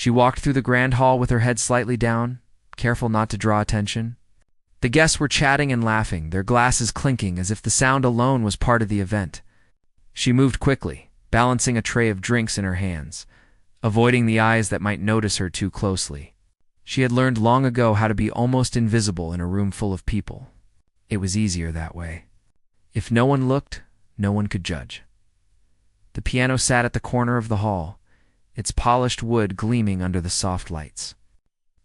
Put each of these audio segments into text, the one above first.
She walked through the grand hall with her head slightly down, careful not to draw attention. The guests were chatting and laughing, their glasses clinking as if the sound alone was part of the event. She moved quickly, balancing a tray of drinks in her hands, avoiding the eyes that might notice her too closely. She had learned long ago how to be almost invisible in a room full of people. It was easier that way. If no one looked, no one could judge. The piano sat at the corner of the hall, its polished wood gleaming under the soft lights.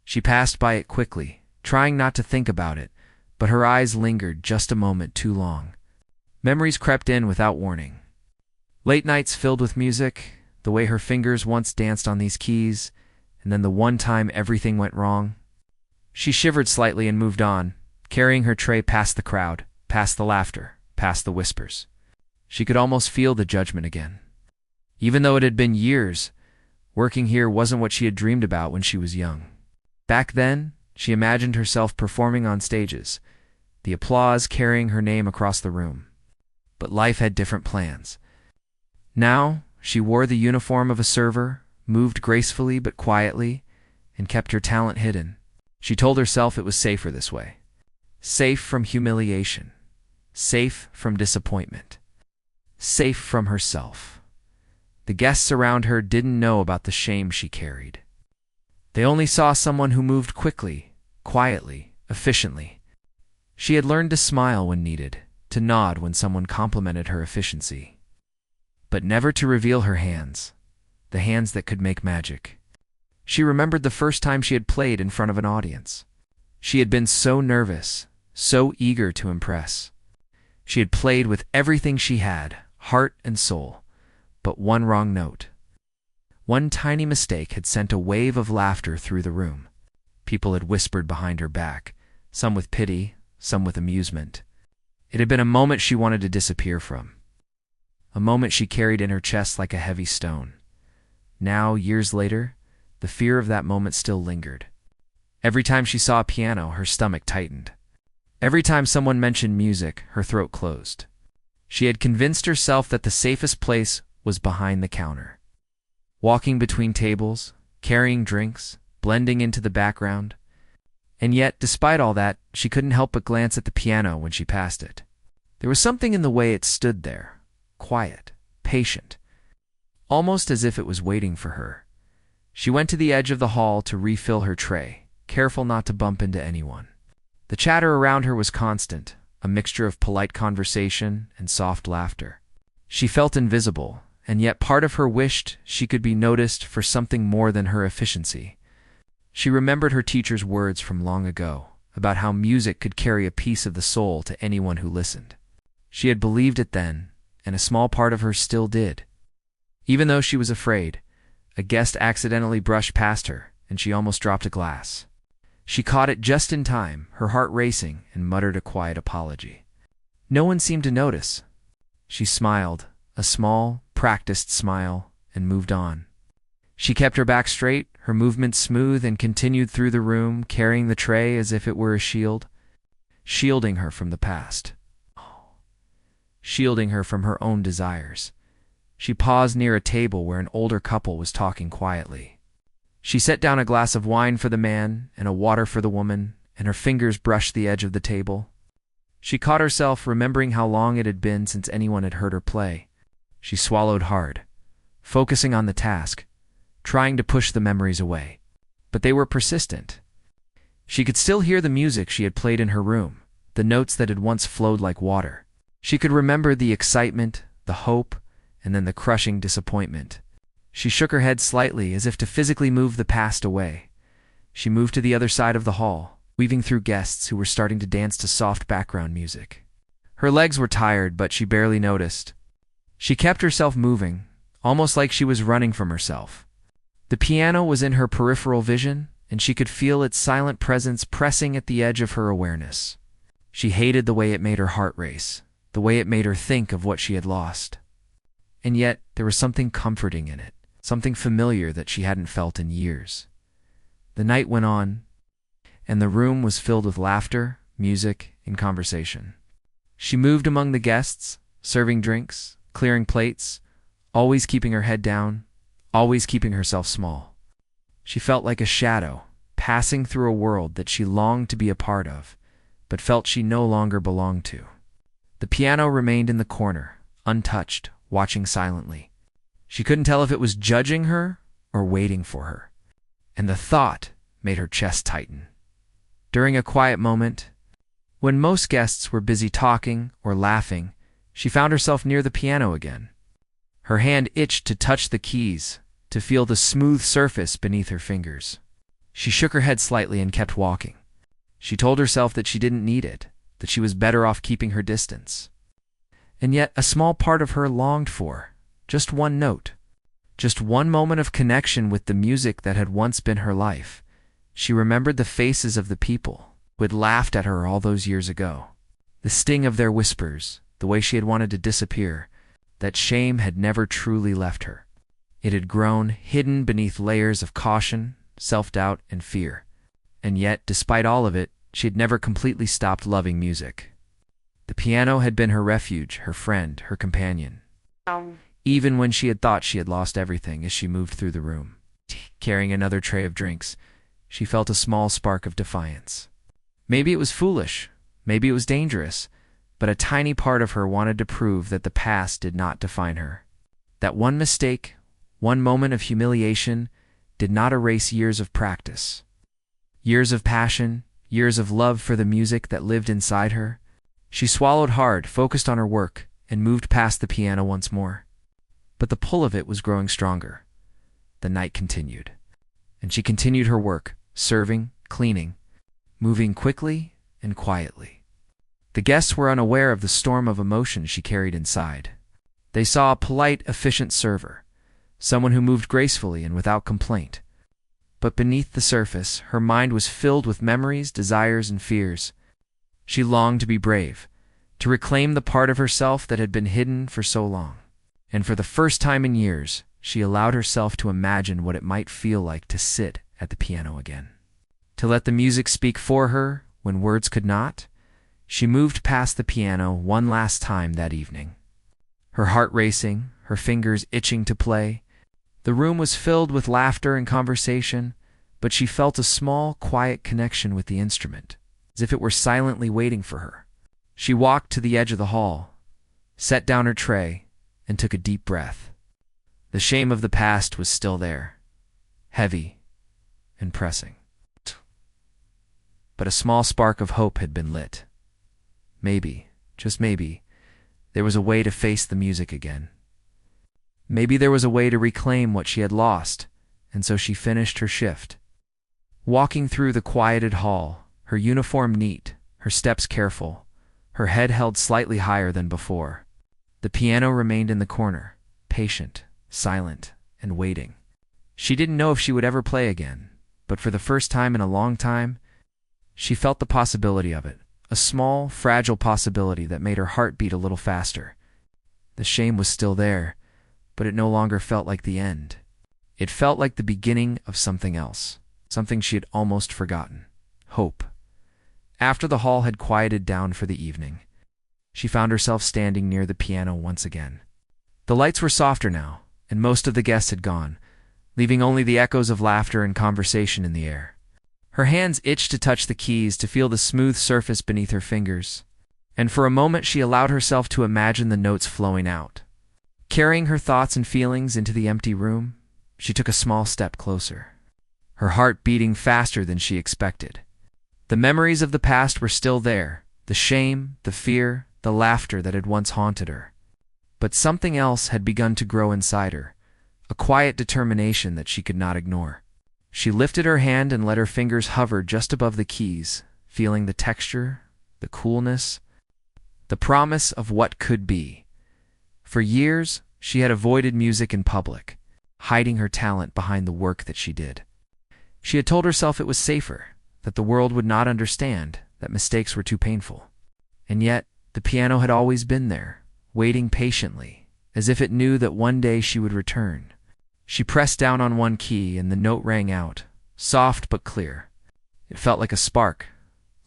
She passed by it quickly, trying not to think about it, but her eyes lingered just a moment too long. Memories crept in without warning. Late nights filled with music, the way her fingers once danced on these keys, and then the one time everything went wrong. She shivered slightly and moved on, carrying her tray past the crowd, past the laughter, past the whispers. She could almost feel the judgment again. Even though it had been years, working here wasn't what she had dreamed about when she was young. Back then, she imagined herself performing on stages, the applause carrying her name across the room. But life had different plans. Now, she wore the uniform of a server, moved gracefully but quietly, and kept her talent hidden. She told herself it was safer this way. Safe from humiliation. Safe from disappointment. Safe from herself. The guests around her didn't know about the shame she carried. They only saw someone who moved quickly, quietly, efficiently. She had learned to smile when needed, to nod when someone complimented her efficiency. But never to reveal her hands, the hands that could make magic. She remembered the first time she had played in front of an audience. She had been so nervous, so eager to impress. She had played with everything she had, heart and soul, but one wrong note. One tiny mistake had sent a wave of laughter through the room. People had whispered behind her back, some with pity, some with amusement. It had been a moment she wanted to disappear from. A moment she carried in her chest like a heavy stone. Now, years later, the fear of that moment still lingered. Every time she saw a piano, her stomach tightened. Every time someone mentioned music, her throat closed. She had convinced herself that the safest place was behind the counter. Walking between tables, carrying drinks, blending into the background. And yet, despite all that, she couldn't help but glance at the piano when she passed it. There was something in the way it stood there, quiet, patient, almost as if it was waiting for her. She went to the edge of the hall to refill her tray, careful not to bump into anyone. The chatter around her was constant, a mixture of polite conversation and soft laughter. She felt invisible, and yet part of her wished she could be noticed for something more than her efficiency. She remembered her teacher's words from long ago, about how music could carry a piece of the soul to anyone who listened. She had believed it then, and a small part of her still did. Even though she was afraid, a guest accidentally brushed past her, and she almost dropped a glass. She caught it just in time, her heart racing, and muttered a quiet apology. No one seemed to notice. She smiled, a small, practiced smile, and moved on. She kept her back straight, her movements smooth, and continued through the room, carrying the tray as if it were a shield, shielding her from the past, shielding her from her own desires. She paused near a table where an older couple was talking quietly. She set down a glass of wine for the man and a water for the woman, and her fingers brushed the edge of the table. She caught herself remembering how long it had been since anyone had heard her play. She swallowed hard, focusing on the task, trying to push the memories away. But they were persistent. She could still hear the music she had played in her room, the notes that had once flowed like water. She could remember the excitement, the hope, and then the crushing disappointment. She shook her head slightly as if to physically move the past away. She moved to the other side of the hall, weaving through guests who were starting to dance to soft background music. Her legs were tired, but she barely noticed. She kept herself moving, almost like she was running from herself. The piano was in her peripheral vision, and she could feel its silent presence pressing at the edge of her awareness. She hated the way it made her heart race, the way it made her think of what she had lost. And yet, there was something comforting in it, something familiar that she hadn't felt in years. The night went on, and the room was filled with laughter, music, and conversation. She moved among the guests, serving drinks, clearing plates, always keeping her head down, always keeping herself small. She felt like a shadow, passing through a world that she longed to be a part of, but felt she no longer belonged to. The piano remained in the corner, untouched, watching silently. She couldn't tell if it was judging her or waiting for her, and the thought made her chest tighten. During a quiet moment, when most guests were busy talking or laughing, she found herself near the piano again. Her hand itched to touch the keys, to feel the smooth surface beneath her fingers. She shook her head slightly and kept walking. She told herself that she didn't need it, that she was better off keeping her distance. And yet a small part of her longed for just one note, just one moment of connection with the music that had once been her life. She remembered the faces of the people who had laughed at her all those years ago, the sting of their whispers, the way she had wanted to disappear. That shame had never truly left her. It had grown, hidden beneath layers of caution, self-doubt, and fear. And yet, despite all of it, she had never completely stopped loving music. The piano had been her refuge, her friend, her companion. Even when she had thought she had lost everything. As she moved through the room, carrying another tray of drinks, she felt a small spark of defiance. Maybe it was foolish, maybe it was dangerous, but a tiny part of her wanted to prove that the past did not define her. That one mistake, one moment of humiliation, did not erase years of practice. Years of passion, years of love for the music that lived inside her. She swallowed hard, focused on her work, and moved past the piano once more. But the pull of it was growing stronger. The night continued, and she continued her work, serving, cleaning, moving quickly and quietly. The guests were unaware of the storm of emotion she carried inside. They saw a polite, efficient server, someone who moved gracefully and without complaint. But beneath the surface, her mind was filled with memories, desires, and fears. She longed to be brave, to reclaim the part of herself that had been hidden for so long. And for the first time in years, she allowed herself to imagine what it might feel like to sit at the piano again. To let the music speak for her when words could not. She moved past the piano one last time that evening. Her heart racing, her fingers itching to play. The room was filled with laughter and conversation, but she felt a small, quiet connection with the instrument, as if it were silently waiting for her. She walked to the edge of the hall, set down her tray, and took a deep breath. The shame of the past was still there, heavy and pressing. But a small spark of hope had been lit. Maybe, just maybe, there was a way to face the music again. Maybe there was a way to reclaim what she had lost, and so she finished her shift. Walking through the quieted hall, her uniform neat, her steps careful, her head held slightly higher than before. The piano remained in the corner, patient, silent, and waiting. She didn't know if she would ever play again, but for the first time in a long time, she felt the possibility of it, a small, fragile possibility that made her heart beat a little faster. The shame was still there, but it no longer felt like the end. It felt like the beginning of something else, something she had almost forgotten: hope. After the hall had quieted down for the evening, she found herself standing near the piano once again. The lights were softer now, and most of the guests had gone, leaving only the echoes of laughter and conversation in the air. Her hands itched to touch the keys, to feel the smooth surface beneath her fingers, and for a moment she allowed herself to imagine the notes flowing out. Carrying her thoughts and feelings into the empty room, she took a small step closer, her heart beating faster than she expected. The memories of the past were still there, the shame, the fear, the laughter that had once haunted her. But something else had begun to grow inside her, a quiet determination that she could not ignore. She lifted her hand and let her fingers hover just above the keys, feeling the texture, the coolness, the promise of what could be. For years, she had avoided music in public, hiding her talent behind the work that she did. She had told herself it was safer, that the world would not understand, that mistakes were too painful. And yet, the piano had always been there, waiting patiently, as if it knew that one day she would return. She pressed down on one key and the note rang out, soft but clear. It felt like a spark,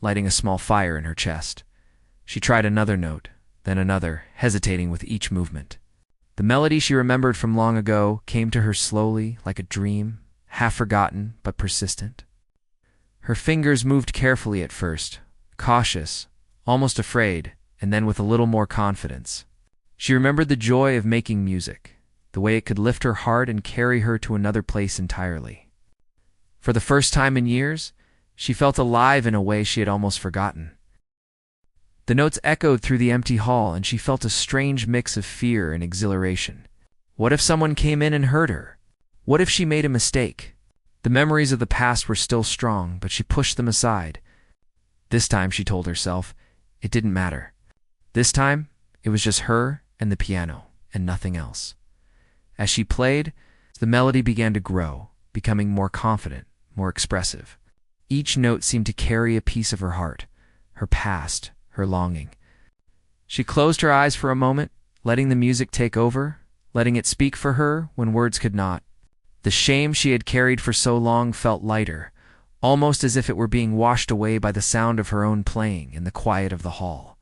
lighting a small fire in her chest. She tried another note, then another, hesitating with each movement. The melody she remembered from long ago came to her slowly, like a dream, half forgotten but persistent. Her fingers moved carefully at first, cautious, almost afraid, and then with a little more confidence. She remembered the joy of making music, the way it could lift her heart and carry her to another place entirely. For the first time in years, she felt alive in a way she had almost forgotten. The notes echoed through the empty hall, and she felt a strange mix of fear and exhilaration. What if someone came in and heard her? What if she made a mistake? The memories of the past were still strong, but she pushed them aside. This time, she told herself, it didn't matter. This time, it was just her and the piano, and nothing else. As she played, the melody began to grow, becoming more confident, more expressive. Each note seemed to carry a piece of her heart, her past, her longing. She closed her eyes for a moment, letting the music take over, letting it speak for her when words could not. The shame she had carried for so long felt lighter, almost as if it were being washed away by the sound of her own playing in the quiet of the hall.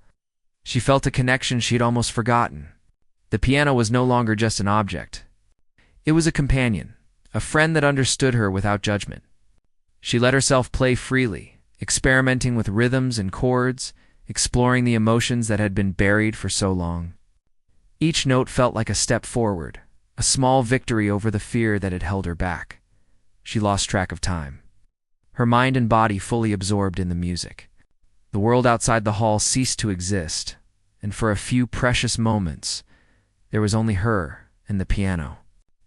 She felt a connection she had almost forgotten. The piano was no longer just an object. It was a companion, a friend that understood her without judgment. She let herself play freely, experimenting with rhythms and chords, exploring the emotions that had been buried for so long. Each note felt like a step forward, a small victory over the fear that had held her back. She lost track of time, her mind and body fully absorbed in the music. The world outside the hall ceased to exist, and for a few precious moments, there was only her and the piano.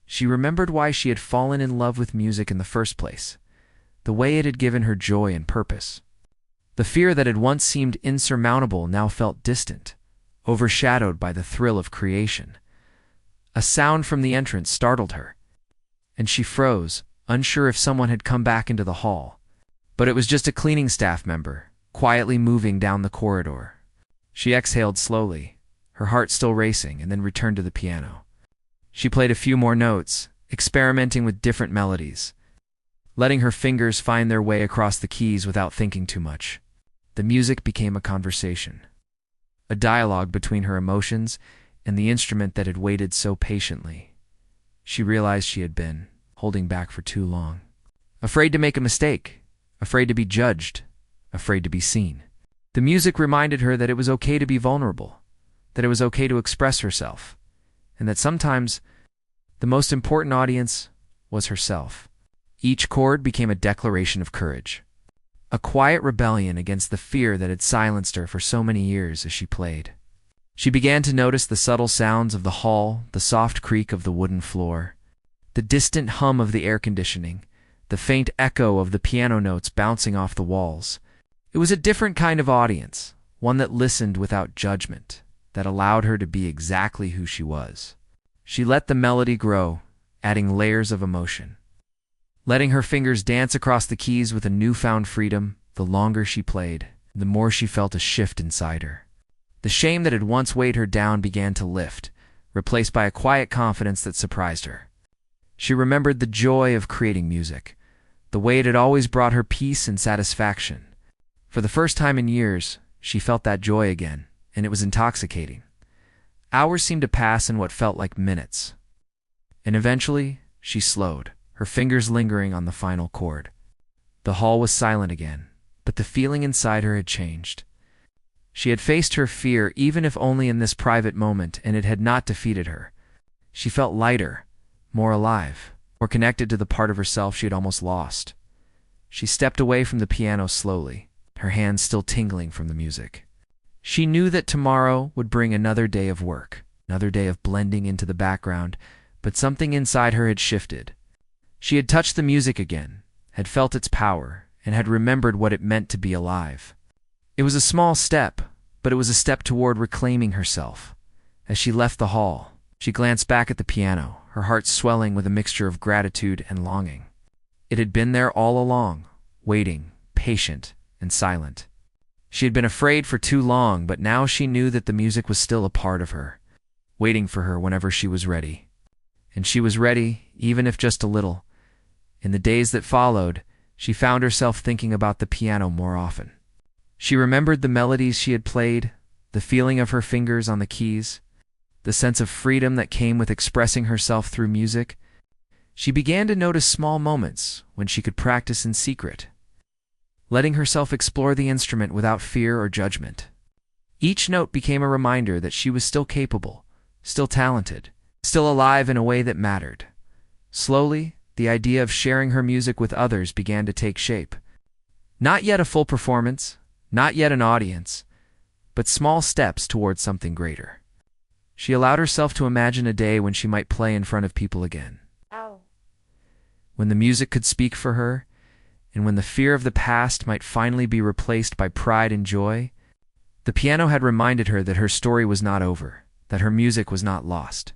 She remembered why she had fallen in love with music in the first place, the way it had given her joy and purpose. The fear that had once seemed insurmountable now felt distant, overshadowed by the thrill of creation. A sound from the entrance startled her, and she froze, unsure if someone had come back into the hall. But it was just a cleaning staff member, quietly moving down the corridor. She exhaled slowly, her heart still racing, and then returned to the piano. She played a few more notes, experimenting with different melodies, letting her fingers find their way across the keys without thinking too much. The music became a conversation, a dialogue between her emotions and the instrument that had waited so patiently. She realized she had been holding back for too long, afraid to make a mistake, afraid to be judged, afraid to be seen. The music reminded her that it was okay to be vulnerable, that it was okay to express herself, and that sometimes the most important audience was herself. Each chord became a declaration of courage, a quiet rebellion against the fear that had silenced her for so many years as she played. She began to notice the subtle sounds of the hall, the soft creak of the wooden floor, the distant hum of the air conditioning, the faint echo of the piano notes bouncing off the walls. It was a different kind of audience, one that listened without judgment, that allowed her to be exactly who she was. She let the melody grow, adding layers of emotion, letting her fingers dance across the keys with a newfound freedom. The longer she played, the more she felt a shift inside her. The shame that had once weighed her down began to lift, replaced by a quiet confidence that surprised her. She remembered the joy of creating music, the way it had always brought her peace and satisfaction. For the first time in years, she felt that joy again, and it was intoxicating. Hours seemed to pass in what felt like minutes. And eventually, she slowed, her fingers lingering on the final chord. The hall was silent again, but the feeling inside her had changed. She had faced her fear, even if only in this private moment, and it had not defeated her. She felt lighter, more alive, more connected to the part of herself she had almost lost. She stepped away from the piano slowly, her hands still tingling from the music. She knew that tomorrow would bring another day of work, another day of blending into the background, but something inside her had shifted. She had touched the music again, had felt its power, and had remembered what it meant to be alive. It was a small step, but it was a step toward reclaiming herself. As she left the hall, she glanced back at the piano, her heart swelling with a mixture of gratitude and longing. It had been there all along, waiting, patient, and silent. She had been afraid for too long, but now she knew that the music was still a part of her, waiting for her whenever she was ready. And she was ready, even if just a little. In the days that followed, she found herself thinking about the piano more often. She remembered the melodies she had played, the feeling of her fingers on the keys, the sense of freedom that came with expressing herself through music. She began to notice small moments when she could practice in secret, letting herself explore the instrument without fear or judgment. Each note became a reminder that she was still capable, still talented, still alive in a way that mattered. Slowly, the idea of sharing her music with others began to take shape. Not yet a full performance, not yet an audience, but small steps towards something greater. She allowed herself to imagine a day when she might play in front of people again. When the music could speak for her, and when the fear of the past might finally be replaced by pride and joy. The piano had reminded her that her story was not over, that her music was not lost,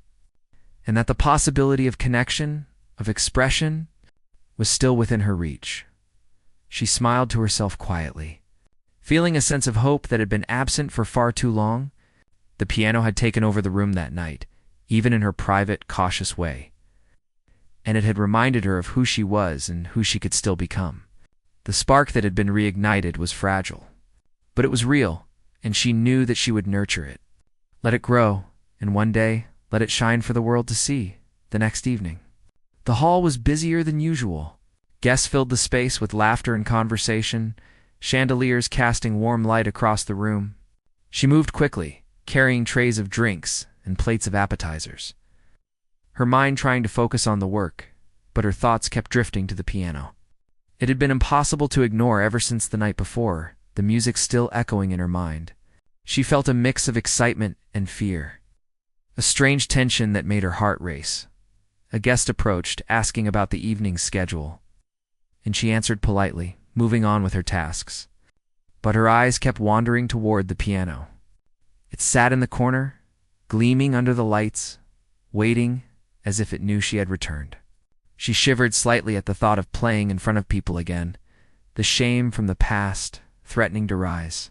and that the possibility of connection, of expression, was still within her reach. She smiled to herself quietly, feeling a sense of hope that had been absent for far too long. The piano had taken over the room that night, even in her private, cautious way, and it had reminded her of who she was and who she could still become. The spark that had been reignited was fragile, but it was real, and she knew that she would nurture it. Let it grow, and one day, let it shine for the world to see. The next evening, the hall was busier than usual. Guests filled the space with laughter and conversation, chandeliers casting warm light across the room. She moved quickly, carrying trays of drinks and plates of appetizers, her mind trying to focus on the work, but her thoughts kept drifting to the piano. It had been impossible to ignore ever since the night before, the music still echoing in her mind. She felt a mix of excitement and fear, a strange tension that made her heart race. A guest approached, asking about the evening's schedule, and she answered politely, moving on with her tasks. But her eyes kept wandering toward the piano. It sat in the corner, gleaming under the lights, waiting as if it knew she had returned. She shivered slightly at the thought of playing in front of people again, the shame from the past threatening to rise.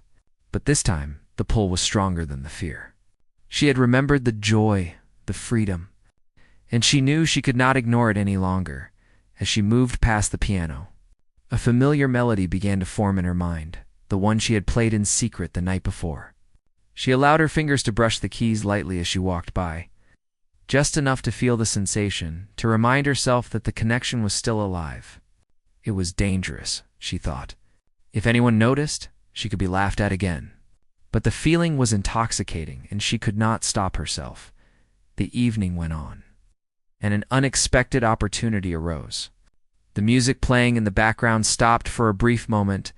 But this time, the pull was stronger than the fear. She had remembered the joy, the freedom, and she knew she could not ignore it any longer. As she moved past the piano, a familiar melody began to form in her mind, the one she had played in secret the night before. She allowed her fingers to brush the keys lightly as she walked by, just enough to feel the sensation, to remind herself that the connection was still alive. It was dangerous, she thought. If anyone noticed, she could be laughed at again. But the feeling was intoxicating, and she could not stop herself. The evening went on, and an unexpected opportunity arose. The music playing in the background stopped for a brief moment,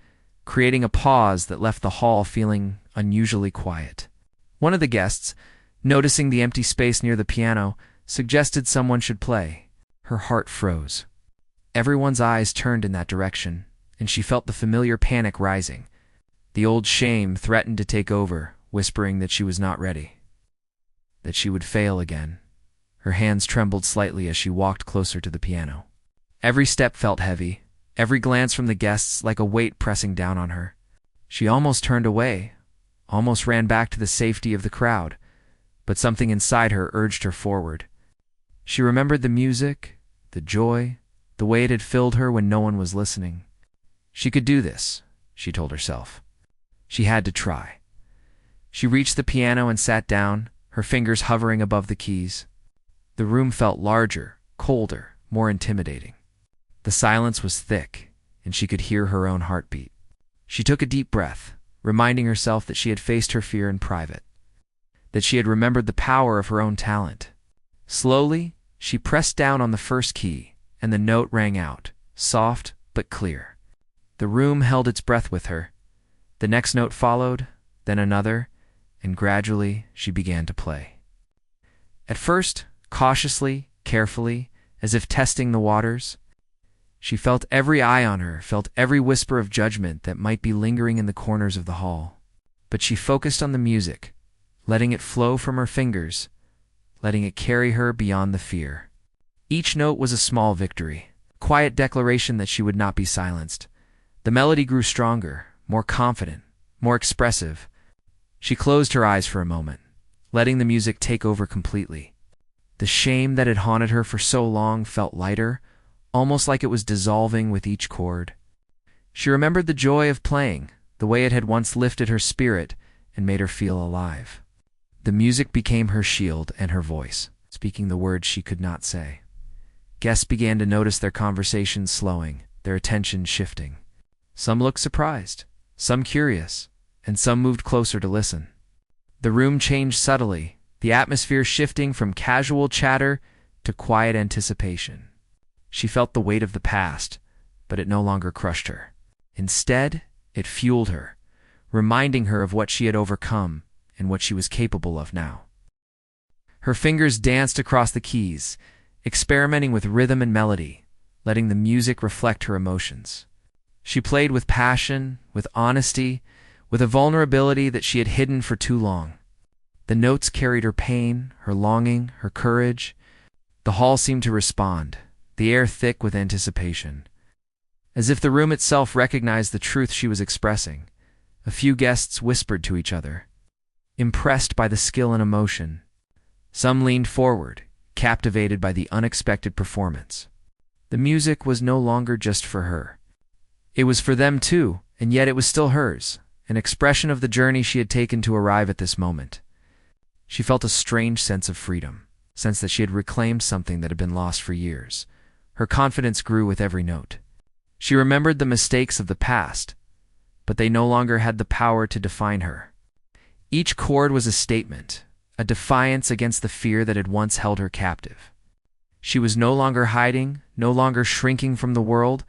creating a pause that left the hall feeling unusually quiet. One of the guests, noticing the empty space near the piano, suggested someone should play. Her heart froze. Everyone's eyes turned in that direction, and she felt the familiar panic rising. The old shame threatened to take over, whispering that she was not ready, that she would fail again. Her hands trembled slightly as she walked closer to the piano. Every step felt heavy, every glance from the guests like a weight pressing down on her. She almost turned away, almost ran back to the safety of the crowd, but something inside her urged her forward. She remembered the music, the joy, the way it had filled her when no one was listening. She could do this, she told herself. She had to try. She reached the piano and sat down, her fingers hovering above the keys. The room felt larger, colder, more intimidating. The silence was thick, and she could hear her own heartbeat. She took a deep breath, reminding herself that she had faced her fear in private, that she had remembered the power of her own talent. Slowly, she pressed down on the first key, and the note rang out, soft but clear. The room held its breath with her. The next note followed, then another, and gradually she began to play. At first, cautiously, carefully, as if testing the waters, she felt every eye on her, felt every whisper of judgment that might be lingering in the corners of the hall. But she focused on the music, letting it flow from her fingers, letting it carry her beyond the fear. Each note was a small victory, a quiet declaration that she would not be silenced. The melody grew stronger, more confident, more expressive. She closed her eyes for a moment, letting the music take over completely. The shame that had haunted her for so long felt lighter, almost like it was dissolving with each chord. She remembered the joy of playing, the way it had once lifted her spirit and made her feel alive. The music became her shield and her voice, speaking the words she could not say. Guests began to notice their conversations slowing, their attention shifting. Some looked surprised, some curious, and some moved closer to listen. The room changed subtly, the atmosphere shifting from casual chatter to quiet anticipation. She felt the weight of the past, but it no longer crushed her. Instead, it fueled her, reminding her of what she had overcome and what she was capable of now. Her fingers danced across the keys, experimenting with rhythm and melody, letting the music reflect her emotions. She played with passion, with honesty, with a vulnerability that she had hidden for too long. The notes carried her pain, her longing, her courage. The hall seemed to respond, the air thick with anticipation. As if the room itself recognized the truth she was expressing, a few guests whispered to each other, impressed by the skill and emotion. Some leaned forward, captivated by the unexpected performance. The music was no longer just for her. It was for them too, and yet it was still hers, an expression of the journey she had taken to arrive at this moment. She felt a strange sense of freedom, sense that she had reclaimed something that had been lost for years. Her confidence grew with every note. She remembered the mistakes of the past, but they no longer had the power to define her. Each chord was a statement, a defiance against the fear that had once held her captive. She was no longer hiding, no longer shrinking from the world.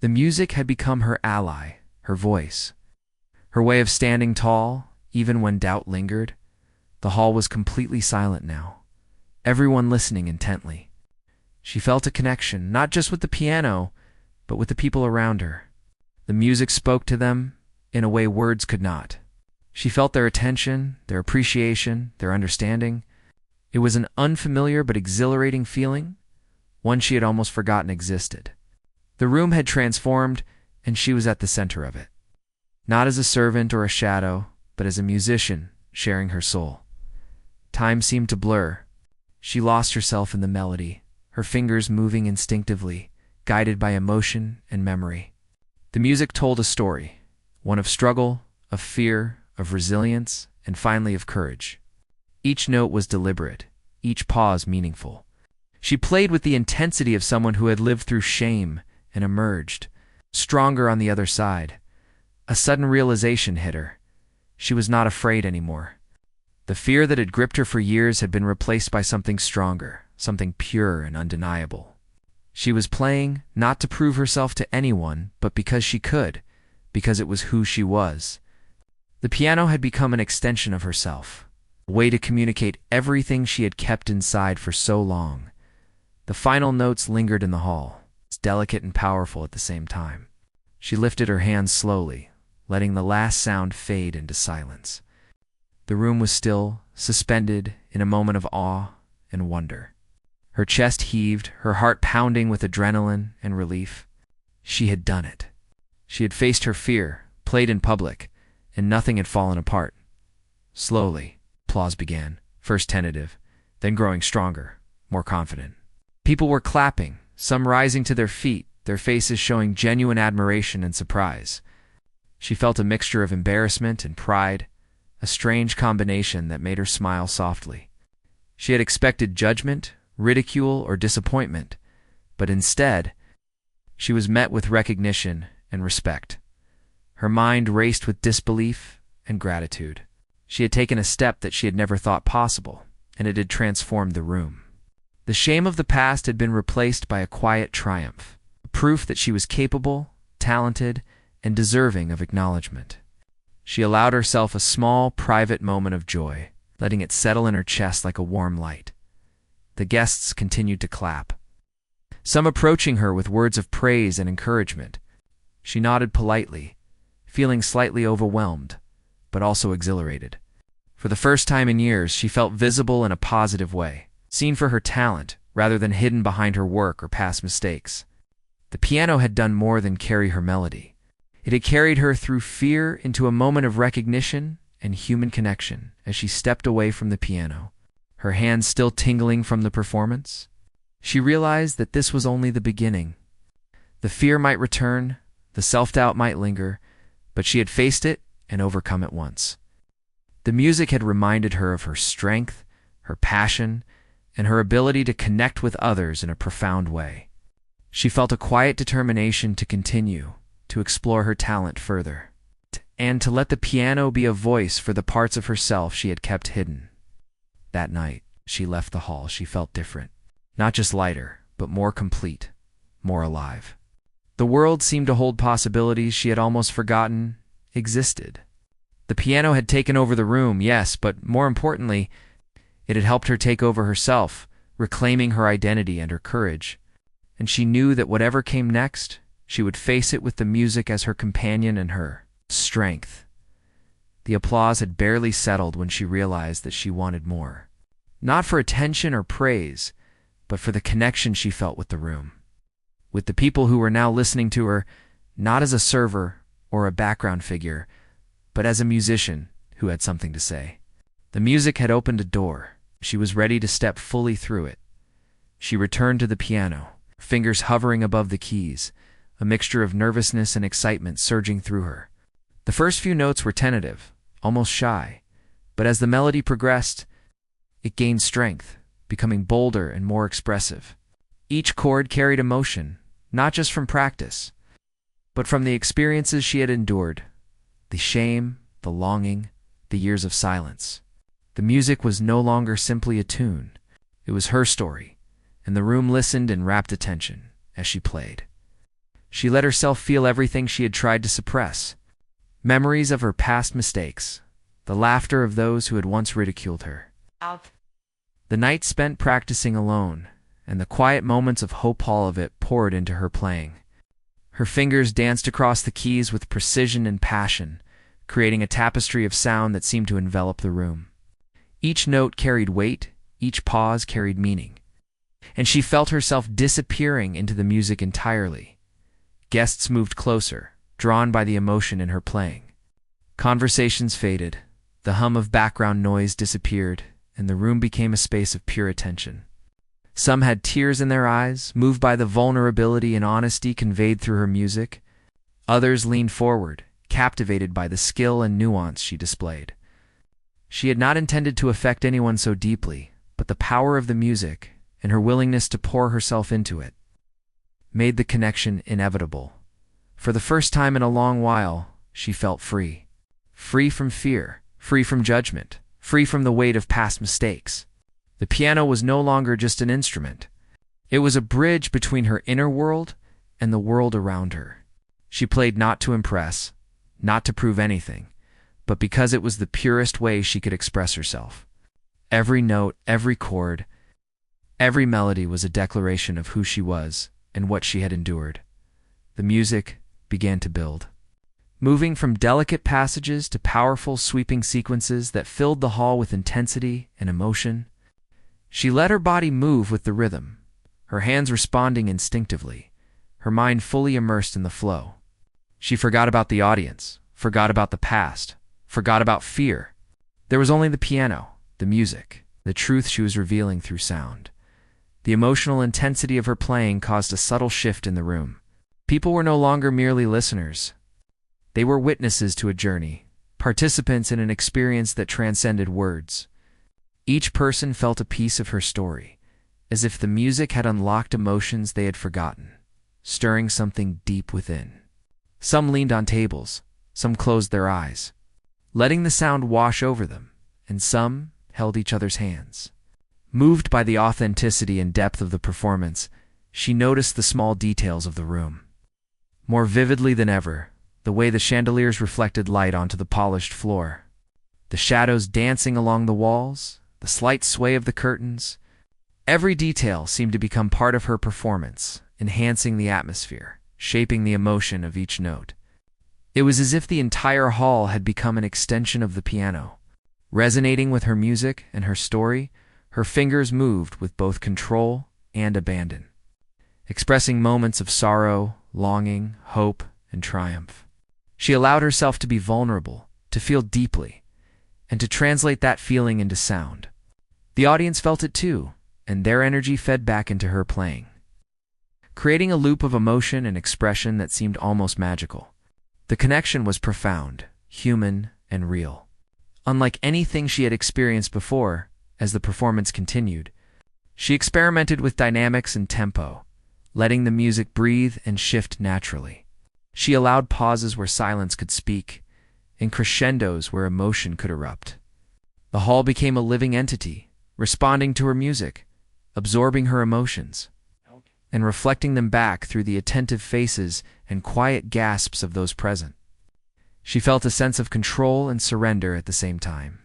The music had become her ally, her voice, her way of standing tall, even when doubt lingered. The hall was completely silent now, everyone listening intently. She felt a connection, not just with the piano, but with the people around her. The music spoke to them in a way words could not. She felt their attention, their appreciation, their understanding. It was an unfamiliar but exhilarating feeling, one she had almost forgotten existed. The room had transformed, and she was at the center of it. Not as a servant or a shadow, but as a musician sharing her soul. Time seemed to blur. She lost herself in the melody, her fingers moving instinctively, guided by emotion and memory. The music told a story, one of struggle, of fear, of resilience, and finally of courage. Each note was deliberate, each pause meaningful. She played with the intensity of someone who had lived through shame and emerged, stronger on the other side. A sudden realization hit her. She was not afraid anymore. The fear that had gripped her for years had been replaced by something stronger, something pure and undeniable. She was playing, not to prove herself to anyone, but because she could, because it was who she was. The piano had become an extension of herself, a way to communicate everything she had kept inside for so long. The final notes lingered in the hall, delicate and powerful at the same time. She lifted her hands slowly, letting the last sound fade into silence. The room was still, suspended in a moment of awe and wonder. Her chest heaved, her heart pounding with adrenaline and relief. She had done it. She had faced her fear, played in public, and nothing had fallen apart. Slowly, applause began, first tentative, then growing stronger, more confident. People were clapping, some rising to their feet, their faces showing genuine admiration and surprise. She felt a mixture of embarrassment and pride, a strange combination that made her smile softly. She had expected judgment, ridicule, or disappointment, but instead, she was met with recognition and respect. Her mind raced with disbelief and gratitude. She had taken a step that she had never thought possible, and it had transformed the room. The shame of the past had been replaced by a quiet triumph, proof that she was capable, talented, and deserving of acknowledgement. She allowed herself a small, private moment of joy, letting it settle in her chest like a warm light. The guests continued to clap, some approaching her with words of praise and encouragement. She nodded politely, feeling slightly overwhelmed, but also exhilarated. For the first time in years, she felt visible in a positive way, seen for her talent rather than hidden behind her work or past mistakes. The piano had done more than carry her melody. It had carried her through fear into a moment of recognition and human connection as she stepped away from the piano, her hands still tingling from the performance. She realized that this was only the beginning. The fear might return, the self-doubt might linger, but she had faced it and overcome it once. The music had reminded her of her strength, her passion, and her ability to connect with others in a profound way. She felt a quiet determination to continue, to explore her talent further, and to let the piano be a voice for the parts of herself she had kept hidden. That night, she left the hall. She felt different. Not just lighter, but more complete, more alive. The world seemed to hold possibilities she had almost forgotten existed. The piano had taken over the room, yes, but more importantly, it had helped her take over herself, reclaiming her identity and her courage. And she knew that whatever came next, she would face it with the music as her companion and her strength. The applause had barely settled when she realized that she wanted more. Not for attention or praise, but for the connection she felt with the room. With the people who were now listening to her, not as a server or a background figure, but as a musician who had something to say. The music had opened a door. She was ready to step fully through it. She returned to the piano, fingers hovering above the keys, a mixture of nervousness and excitement surging through her. The first few notes were tentative, almost shy, but as the melody progressed, it gained strength, becoming bolder and more expressive. Each chord carried emotion, not just from practice, but from the experiences she had endured, the shame, the longing, the years of silence. The music was no longer simply a tune. It was her story, and the room listened in rapt attention as she played. She let herself feel everything she had tried to suppress. Memories of her past mistakes, the laughter of those who had once ridiculed her. The nights spent practicing alone, and the quiet moments of hope, all of it poured into her playing. Her fingers danced across the keys with precision and passion, creating a tapestry of sound that seemed to envelop the room. Each note carried weight, each pause carried meaning, and she felt herself disappearing into the music entirely. Guests moved closer, drawn by the emotion in her playing. Conversations faded, the hum of background noise disappeared, and the room became a space of pure attention. Some had tears in their eyes, moved by the vulnerability and honesty conveyed through her music. Others leaned forward, captivated by the skill and nuance she displayed. She had not intended to affect anyone so deeply, but the power of the music, and her willingness to pour herself into it, made the connection inevitable. For the first time in a long while, she felt free. Free from fear, free from judgment, free from the weight of past mistakes. The piano was no longer just an instrument. It was a bridge between her inner world and the world around her. She played not to impress, not to prove anything, but because it was the purest way she could express herself. Every note, every chord, every melody was a declaration of who she was and what she had endured. The music began to build, moving from delicate passages to powerful, sweeping sequences that filled the hall with intensity and emotion. She let her body move with the rhythm, her hands responding instinctively, her mind fully immersed in the flow. She forgot about the audience, forgot about the past, forgot about fear. There was only the piano, the music, the truth she was revealing through sound. The emotional intensity of her playing caused a subtle shift in the room. People were no longer merely listeners. They were witnesses to a journey, participants in an experience that transcended words. Each person felt a piece of her story, as if the music had unlocked emotions they had forgotten, stirring something deep within. Some leaned on tables, some closed their eyes, letting the sound wash over them, and some held each other's hands. Moved by the authenticity and depth of the performance, she noticed the small details of the room. More vividly than ever, the way the chandeliers reflected light onto the polished floor, the shadows dancing along the walls, the slight sway of the curtains. Every detail seemed to become part of her performance, enhancing the atmosphere, shaping the emotion of each note. It was as if the entire hall had become an extension of the piano. Resonating with her music and her story, her fingers moved with both control and abandon, expressing moments of sorrow, longing, hope, and triumph. She allowed herself to be vulnerable, to feel deeply, and to translate that feeling into sound. The audience felt it too, and their energy fed back into her playing, creating a loop of emotion and expression that seemed almost magical. The connection was profound, human, and real. Unlike anything she had experienced before, as the performance continued, She experimented with dynamics and tempo, letting the music breathe and shift naturally. She allowed pauses where silence could speak, and crescendos where emotion could erupt. The hall became a living entity, responding to her music, absorbing her emotions, and reflecting them back through the attentive faces and quiet gasps of those present. She felt a sense of control and surrender at the same time,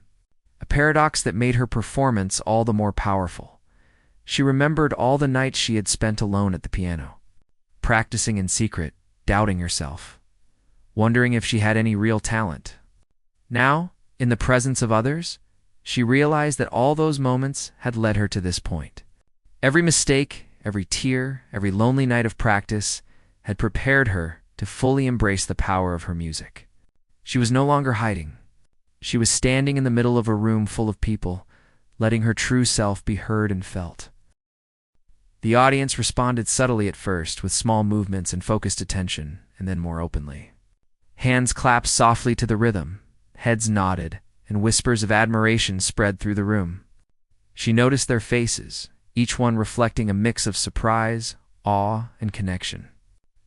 a paradox that made her performance all the more powerful. She remembered all the nights she had spent alone at the piano, practicing in secret, doubting herself, wondering if she had any real talent. Now, in the presence of others, she realized that all those moments had led her to this point. Every mistake, every tear, every lonely night of practice had prepared her to fully embrace the power of her music. She was no longer hiding. She was standing in the middle of a room full of people, letting her true self be heard and felt. The audience responded subtly at first, with small movements and focused attention, and then more openly. Hands clapped softly to the rhythm, heads nodded, and whispers of admiration spread through the room. She noticed their faces, each one reflecting a mix of surprise, awe, and connection.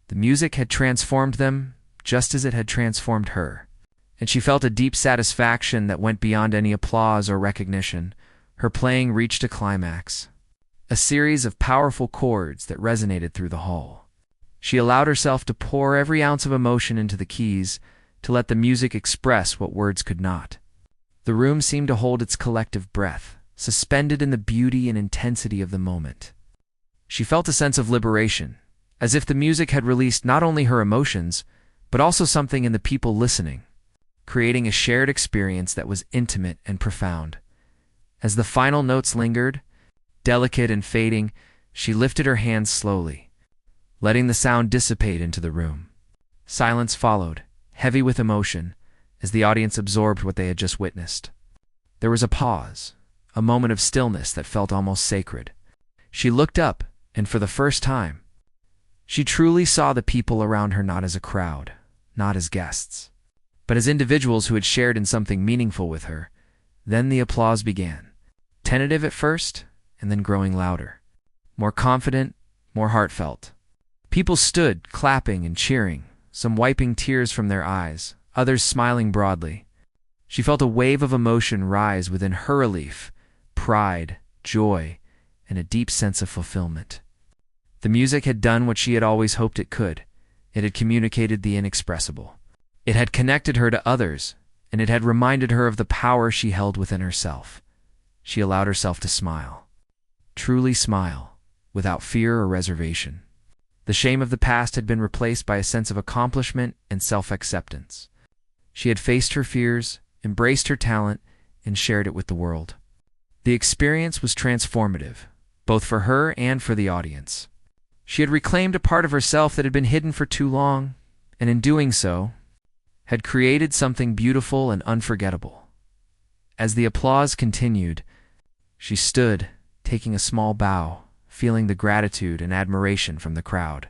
The music had transformed them, just as it had transformed her, and she felt a deep satisfaction that went beyond any applause or recognition. Her playing reached a climax, a series of powerful chords that resonated through the hall. She allowed herself to pour every ounce of emotion into the keys, to let the music express what words could not. The room seemed to hold its collective breath, suspended in the beauty and intensity of the moment. She felt a sense of liberation, as if the music had released not only her emotions, but also something in the people listening, creating a shared experience that was intimate and profound. As the final notes lingered, delicate and fading, she lifted her hands slowly, letting the sound dissipate into the room. Silence followed, heavy with emotion, as the audience absorbed what they had just witnessed. There was a pause, a moment of stillness that felt almost sacred. She looked up, and for the first time, she truly saw the people around her not as a crowd, not as guests, but as individuals who had shared in something meaningful with her. Then the applause began, tentative at first, and then growing louder, more confident, more heartfelt. People stood, clapping and cheering, some wiping tears from their eyes, others smiling broadly. She felt a wave of emotion rise within her relief, pride, joy, and a deep sense of fulfillment. The music had done what she had always hoped it could. It had communicated the inexpressible. It had connected her to others, and it had reminded her of the power she held within herself. She allowed herself to smile. Truly smile, without fear or reservation. The shame of the past had been replaced by a sense of accomplishment and self-acceptance. She had faced her fears, embraced her talent, and shared it with the world. The experience was transformative, both for her and for the audience. She had reclaimed a part of herself that had been hidden for too long, and in doing so, had created something beautiful and unforgettable. As the applause continued, she stood, taking a small bow, feeling the gratitude and admiration from the crowd.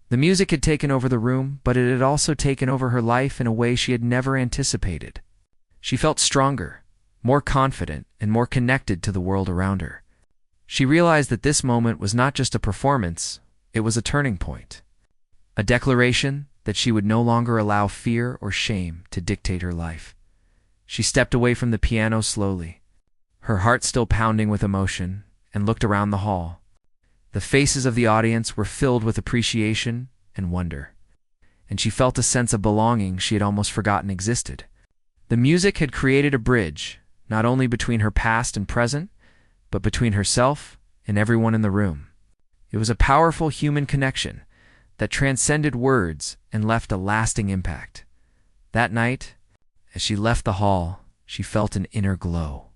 The music had taken over the room, but it had also taken over her life in a way she had never anticipated. She felt stronger, more confident, and more connected to the world around her. She realized that this moment was not just a performance, it was a turning point, a declaration that she would no longer allow fear or shame to dictate her life. She stepped away from the piano slowly, her heart still pounding with emotion, and looked around the hall. The faces of the audience were filled with appreciation and wonder, and she felt a sense of belonging she had almost forgotten existed. The music had created a bridge, not only between her past and present, but between herself and everyone in the room. It was a powerful human connection that transcended words and left a lasting impact. That night, as she left the hall, she felt an inner glow,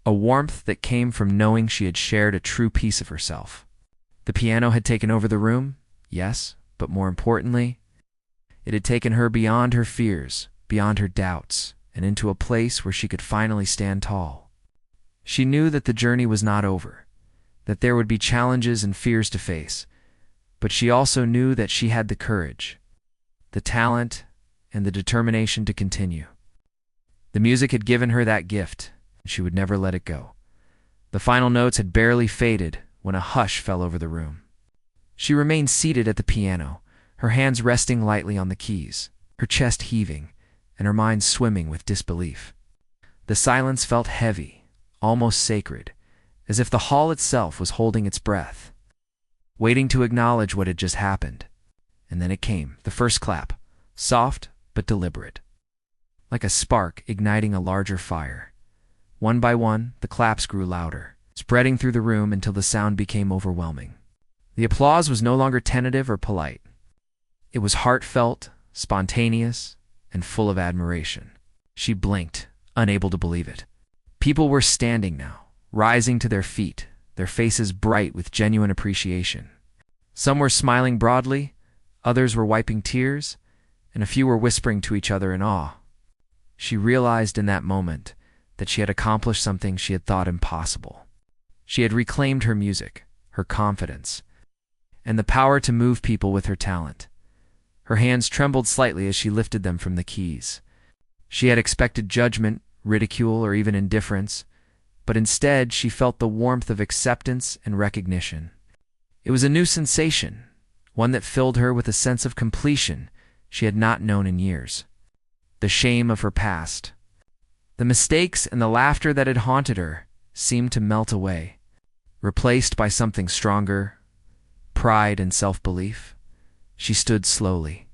a warmth that came from knowing she had shared a true piece of herself. The piano had taken over the room, yes, but more importantly, it had taken her beyond her fears, beyond her doubts, and into a place where she could finally stand tall. She knew that the journey was not over, that there would be challenges and fears to face, but she also knew that she had the courage, the talent, and the determination to continue. The music had given her that gift, and she would never let it go. The final notes had barely faded when a hush fell over the room. She remained seated at the piano, her hands resting lightly on the keys, her chest heaving, and her mind swimming with disbelief. The silence felt heavy, almost sacred, as if the hall itself was holding its breath, waiting to acknowledge what had just happened. And then it came, the first clap, soft but deliberate, like a spark igniting a larger fire. One by one, the claps grew louder, spreading through the room until the sound became overwhelming. The applause was no longer tentative or polite. It was heartfelt, spontaneous, and full of admiration. She blinked, unable to believe it. People were standing now, rising to their feet, their faces bright with genuine appreciation. Some were smiling broadly, others were wiping tears, and a few were whispering to each other in awe. She realized in that moment that she had accomplished something she had thought impossible. She had reclaimed her music, her confidence, and the power to move people with her talent. Her hands trembled slightly as she lifted them from the keys. She had expected judgment, ridicule, or even indifference, but instead she felt the warmth of acceptance and recognition. It was a new sensation, one that filled her with a sense of completion she had not known in years. The shame of her past, the mistakes and the laughter that had haunted her seemed to melt away, replaced by something stronger, pride and self-belief. She stood slowly,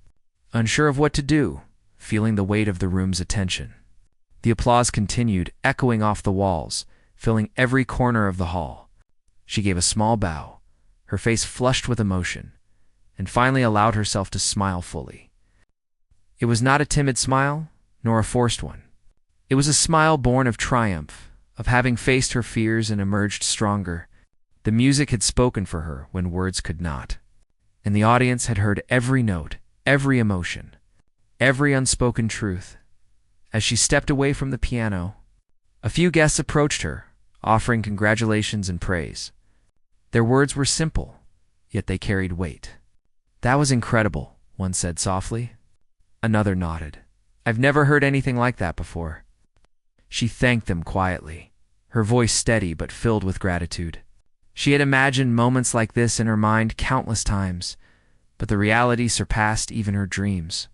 unsure of what to do, feeling the weight of the room's attention. The applause continued, echoing off the walls, filling every corner of the hall. She gave a small bow, her face flushed with emotion, and finally allowed herself to smile fully. It was not a timid smile, nor a forced one. It was a smile born of triumph, of having faced her fears and emerged stronger. The music had spoken for her when words could not, and the audience had heard every note, every emotion, every unspoken truth. As she stepped away from the piano, a few guests approached her, offering congratulations and praise. Their words were simple, yet they carried weight. "That was incredible," one said softly. Another nodded. "I've never heard anything like that before." She thanked them quietly, her voice steady but filled with gratitude. She had imagined moments like this in her mind countless times, but the reality surpassed even her dreams.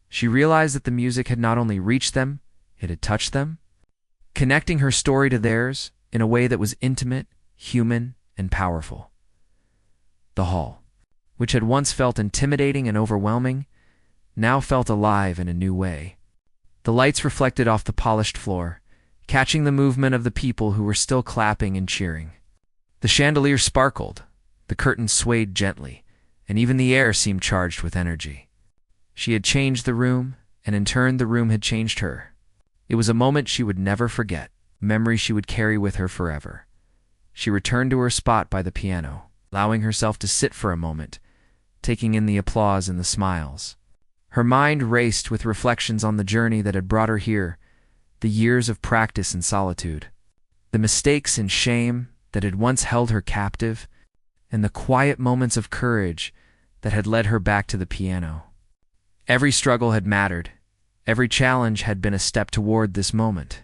She realized that the music had not only reached them, it had touched them, connecting her story to theirs in a way that was intimate, human, and powerful. The hall, which had once felt intimidating and overwhelming, now felt alive in a new way. The lights reflected off the polished floor, catching the movement of the people who were still clapping and cheering. The chandelier sparkled, the curtains swayed gently, and even the air seemed charged with energy. She had changed the room, and in turn the room had changed her. It was a moment she would never forget, a memory she would carry with her forever. She returned to her spot by the piano, allowing herself to sit for a moment, taking in the applause and the smiles. Her mind raced with reflections on the journey that had brought her here, the years of practice and solitude, the mistakes and shame that had once held her captive, and the quiet moments of courage that had led her back to the piano. Every struggle had mattered. Every challenge had been a step toward this moment.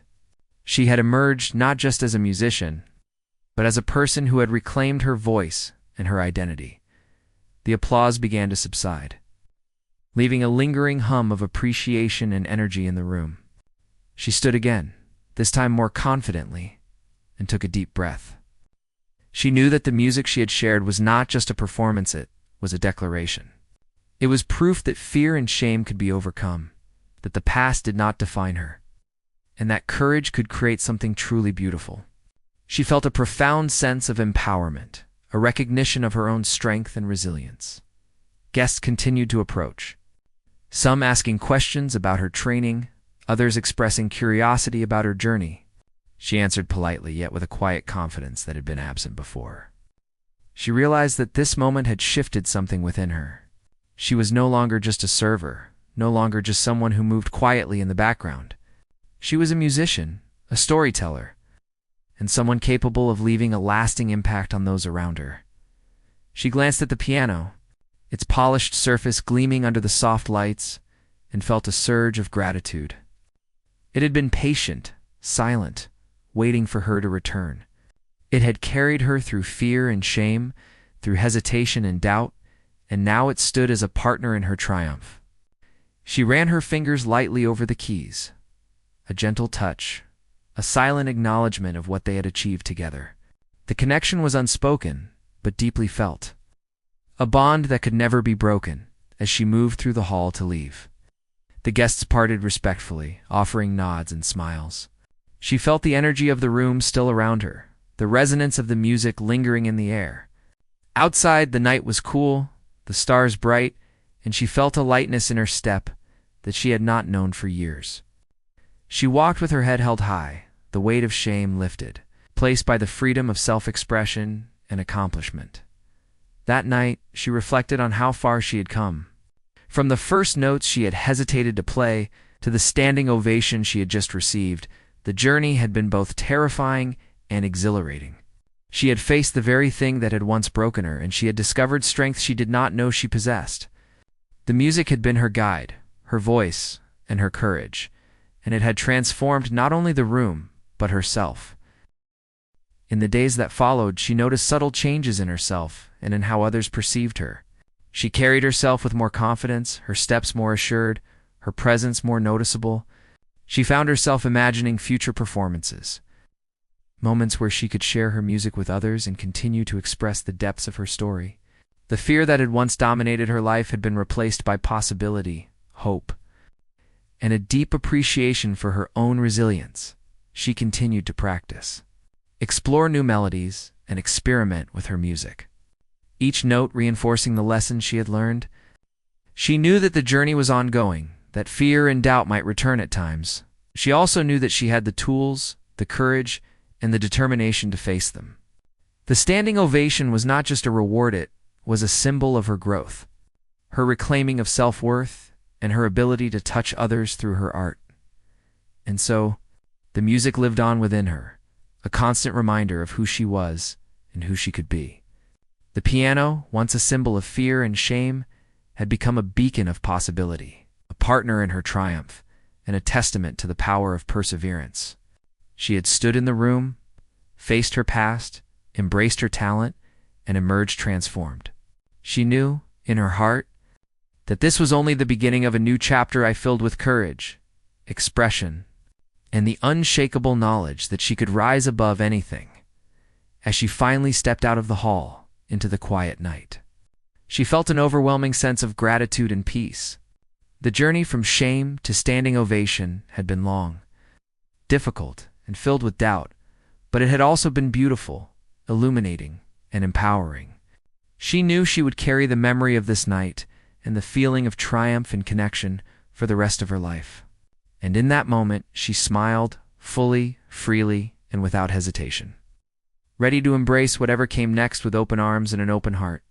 She had emerged not just as a musician, but as a person who had reclaimed her voice and her identity. The applause began to subside, leaving a lingering hum of appreciation and energy in the room. She stood again, this time more confidently, and took a deep breath. She knew that the music she had shared was not just a performance, it was a declaration. It was proof that fear and shame could be overcome, that the past did not define her, and that courage could create something truly beautiful. She felt a profound sense of empowerment, a recognition of her own strength and resilience. Guests continued to approach, some asking questions about her training, others expressing curiosity about her journey. She answered politely, yet with a quiet confidence that had been absent before. She realized that this moment had shifted something within her. She was no longer just a server, no longer just someone who moved quietly in the background. She was a musician, a storyteller, and someone capable of leaving a lasting impact on those around her. She glanced at the piano, its polished surface gleaming under the soft lights, and felt a surge of gratitude. It had been patient, silent, waiting for her to return. It had carried her through fear and shame, through hesitation and doubt, and now it stood as a partner in her triumph. She ran her fingers lightly over the keys. A gentle touch, a silent acknowledgement of what they had achieved together. The connection was unspoken, but deeply felt. A bond that could never be broken. As she moved through the hall to leave, the guests parted respectfully, offering nods and smiles. She felt the energy of the room still around her, the resonance of the music lingering in the air. Outside, the night was cool, the stars bright, and she felt a lightness in her step that she had not known for years. She walked with her head held high, the weight of shame lifted, placed by the freedom of self-expression and accomplishment. That night, she reflected on how far she had come. From the first notes she had hesitated to play to the standing ovation she had just received, the journey had been both terrifying and exhilarating. She had faced the very thing that had once broken her, and she had discovered strength she did not know she possessed. The music had been her guide, her voice, and her courage, and it had transformed not only the room, but herself. In the days that followed, she noticed subtle changes in herself and in how others perceived her. She carried herself with more confidence, her steps more assured, her presence more noticeable. She found herself imagining future performances, moments where she could share her music with others and continue to express the depths of her story. The fear that had once dominated her life had been replaced by possibility, hope, and a deep appreciation for her own resilience. She continued to practice, explore new melodies, and experiment with her music, each note reinforcing the lessons she had learned. She knew that the journey was ongoing, that fear and doubt might return at times. She also knew that she had the tools, the courage, and the determination to face them. The standing ovation was not just a reward, it was a symbol of her growth, her reclaiming of self-worth, and her ability to touch others through her art. And so, the music lived on within her, a constant reminder of who she was and who she could be. The piano, once a symbol of fear and shame, had become a beacon of possibility, a partner in her triumph, and a testament to the power of perseverance. She had stood in the room, faced her past, embraced her talent, and emerged transformed. She knew, in her heart, that this was only the beginning of a new chapter filled with courage, expression, and the unshakable knowledge that she could rise above anything. As she finally stepped out of the hall into the quiet night, she felt an overwhelming sense of gratitude and peace. The journey from shame to standing ovation had been long, difficult, and filled with doubt, but it had also been beautiful, illuminating, and empowering. She knew she would carry the memory of this night and the feeling of triumph and connection for the rest of her life. And in that moment, she smiled, fully, freely, and without hesitation, ready to embrace whatever came next with open arms and an open heart.